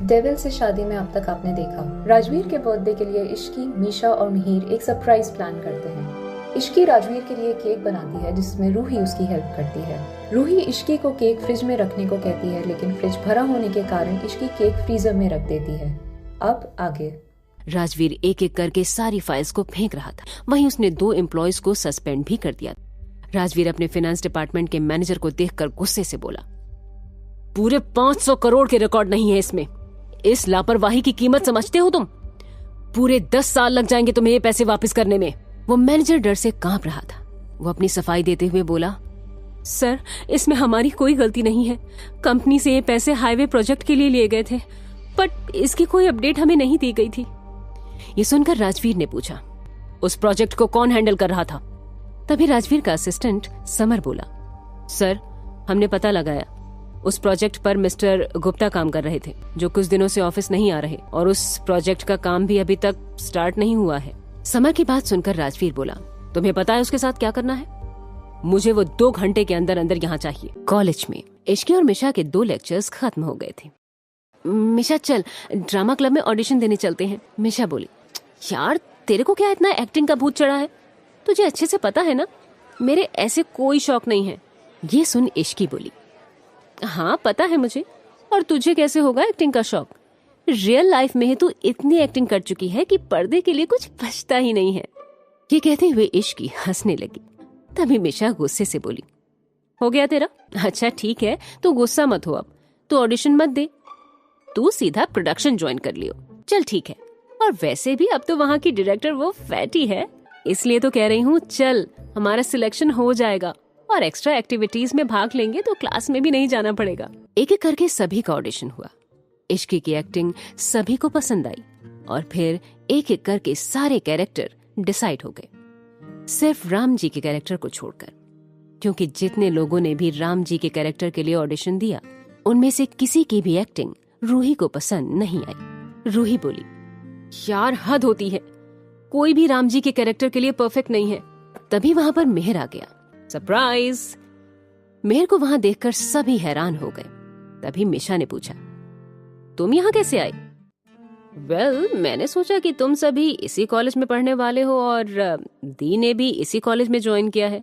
Devil से शादी में अब तक आपने देखा, राजवीर के बर्थडे के लिए इश्की, मीशा और मिहिर एक सरप्राइज प्लान करते हैं। इश्की राजवीर के लिए केक बनाती है जिसमें रूही उसकी हेल्प करती है। रूही इश्की को केक फ्रिज में रखने को कहती है, लेकिन फ्रिज भरा होने के कारण इश्की केक फ्रीजर में रख देती है। अब आगे। राजवीर एक एक करके सारी फाइल्स को फेंक रहा था। वहीं उसने 2 एम्प्लॉयज को सस्पेंड भी कर दिया। राजवीर अपने फाइनेंस डिपार्टमेंट के मैनेजर को देखकर गुस्से से बोला, पूरे 500 करोड़ के रिकॉर्ड नहीं है इसमें। इस लापरवाही की कीमत समझते हो तुम? पूरे 10 साल लग जाएंगे तुम्हें ये पैसे वापस करने में। वो मैनेजर डर से कांप रहा था। वो अपनी सफाई देते हुए बोला, सर, इसमें हमारी कोई गलती नहीं है। कंपनी से ये पैसे हाईवे प्रोजेक्ट के लिए लिए गए थे, बट इसकी कोई अपडेट हमें नहीं दी गई थी। ये सुनकर राजवीर ने पूछा, उस प्रोजेक्ट को कौन हैंडल कर रहा था? तभी राजवीर का असिस्टेंट समर बोला, सर, हमने पता लगाया, उस प्रोजेक्ट पर मिस्टर गुप्ता काम कर रहे थे, जो कुछ दिनों से ऑफिस नहीं आ रहे, और उस प्रोजेक्ट का काम भी अभी तक स्टार्ट नहीं हुआ है। समर की बात सुनकर राजवीर बोला, तुम्हें पता है उसके साथ क्या करना है? मुझे वो 2 घंटे के अंदर अंदर यहाँ चाहिए। कॉलेज में इश्की और मिशा के 2 लेक्चर्स खत्म हो गए थे। मिशा, चल ड्रामा क्लब में ऑडिशन देने चलते हैं। मिशा बोली, यार तेरे को क्या इतना एक्टिंग का भूत चढ़ा है? तुझे अच्छे से पता है ना, मेरे ऐसे कोई शौक नहीं है। ये सुन इश्की बोली, हाँ पता है मुझे, और तुझे कैसे होगा एक्टिंग का शौक? रियल लाइफ में तू इतनी एक्टिंग कर चुकी है कि पर्दे के लिए कुछ बचता ही नहीं है। ये कहते हुए इश्की हंसने लगी। तभी मिशा गुस्से से बोली, हो गया तेरा? अच्छा ठीक है, तू गुस्सा मत हो, अब तू ऑडिशन मत दे, तू सीधा प्रोडक्शन ज्वाइन कर लियो। चल ठीक है, और वैसे भी अब तो वहाँ की डायरेक्टर वो फैटी है, इसलिए तो कह रही हूँ, चल हमारा सिलेक्शन हो जाएगा और एक्स्ट्रा एक्टिविटीज में भाग लेंगे तो क्लास में भी नहीं जाना पड़ेगा। एक एक करके सभी का ऑडिशन हुआ। इश्की की एक्टिंग सभी को पसंद आई और फिर एक एक करके सारे कैरेक्टर डिसाइड हो गए, सिर्फ राम जी के कैरेक्टर को छोड़कर, क्योंकि जितने लोगों ने भी राम जी के कैरेक्टर के लिए ऑडिशन दिया, उनमें से किसी की भी एक्टिंग रूही को पसंद नहीं आई। रूही बोली, यार हद होती है, कोई भी राम जी के कैरेक्टर के लिए परफेक्ट नहीं है। तभी वहां पर मेहर आ गया। सरप्राइज! मेहर को वहां देखकर सभी हैरान हो गए। तभी मिशा ने पूछा, तुम यहाँ कैसे आई? वेल, मैंने सोचा कि तुम सभी इसी कॉलेज में पढ़ने वाले हो और दी ने भी इसी कॉलेज में ज्वाइन किया है,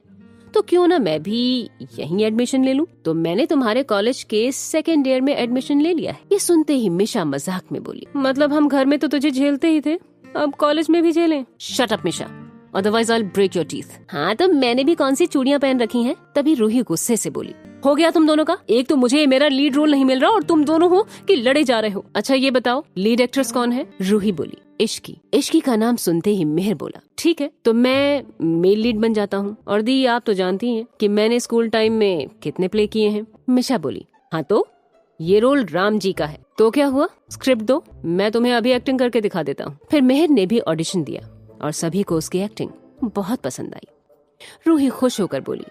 तो क्यों ना मैं भी यहीं एडमिशन ले लूं। तो मैंने तुम्हारे कॉलेज के 2nd ईयर में एडमिशन ले लिया है। ये सुनते ही मिशा मजाक में बोली, मतलब हम घर में तो तुझे झेलते ही थे, अब कॉलेज में भी झेलें? Shut up Misha, otherwise I will break your teeth. हाँ, तो मैंने भी कौन सी चूड़ियां पहन रखी हैं? तभी रूही गुस्से से बोली, हो गया तुम दोनों का? एक तो मुझे मेरा लीड रोल नहीं मिल रहा और तुम दोनों हो कि लड़े जा रहे हो। अच्छा ये बताओ, लीड एक्ट्रेस कौन है? रूही बोली, इश्की। इश्की का नाम सुनते ही मेहर बोला, ठीक है, तो मैं मेल लीड बन जाता हूँ। और दी, आप तो जानती हैं कि मैंने स्कूल टाइम में कितने प्ले किए हैं। मिशा बोली, हाँ तो ये रोल राम जी का है, तो क्या हुआ, स्क्रिप्ट दो, मैं तुम्हें अभी एक्टिंग करके दिखा देता हूँ। फिर मेहर ने भी ऑडिशन दिया और सभी को उसकी एक्टिंग बहुत पसंद आई। रूही खुश होकर बोली,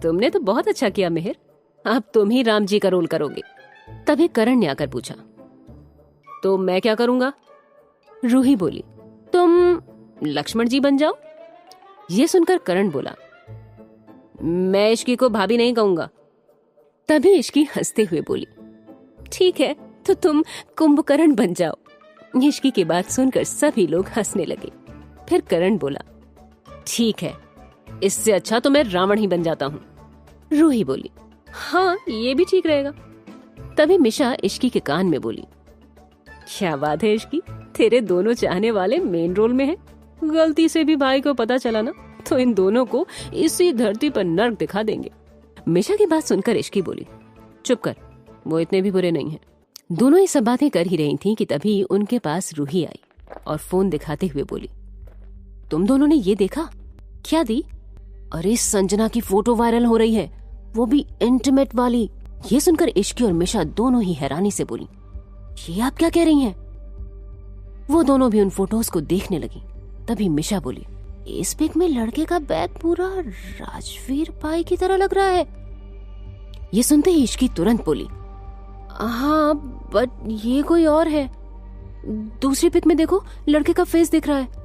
तुमने तो बहुत अच्छा किया मेहर, अब तुम ही राम जी का रोल करोगे। तभी करण ने आकर पूछा, तो मैं क्या करूंगा? रूही बोली, तुम लक्ष्मण जी बन जाओ। ये सुनकर करण बोला, मैं इश्की को भाभी नहीं कहूंगा। तभी इश्की हंसते हुए बोली, ठीक है, तो तुम कुंभकर्ण बन जाओ। इश्की की बात सुनकर सभी लोग हंसने लगे। फिर करण बोला, ठीक है, इससे अच्छा तो मैं रावण ही बन जाता हूँ। रूही बोली, हाँ ये भी ठीक रहेगा। तभी मिशा इश्की के कान में बोली, क्या बात है इश्की, तेरे दोनों चाहने वाले मेन रोल में हैं। गलती से भी भाई को पता चला ना तो इन दोनों को इसी धरती पर नर्क दिखा देंगे। मिशा की बात सुनकर इश्की बोली, चुप कर, वो इतने भी बुरे नहीं हैं। दोनों ये सब बातें कर ही रही थीं कि तभी उनके पास रूही आई और फोन दिखाते हुए बोली, तुम दोनों ने ये देखा? क्या दी? अरे संजना की फोटो वायरल हो रही है, वो भी इंटीमेट वाली। ये सुनकर इश्की और मिशा दोनों ही हैरानी से बोली, ये आप क्या कह रही हैं? वो दोनों भी उन फोटोज को देखने लगी। तभी मिशा बोली, इस पिक में लड़के का बैग पूरा राजवीर भाई की तरह लग रहा है। ये सुनते ही इश्की तुरंत बोली, हाँ बट ये कोई और है, दूसरी पिक में देखो लड़के का फेस दिख रहा है।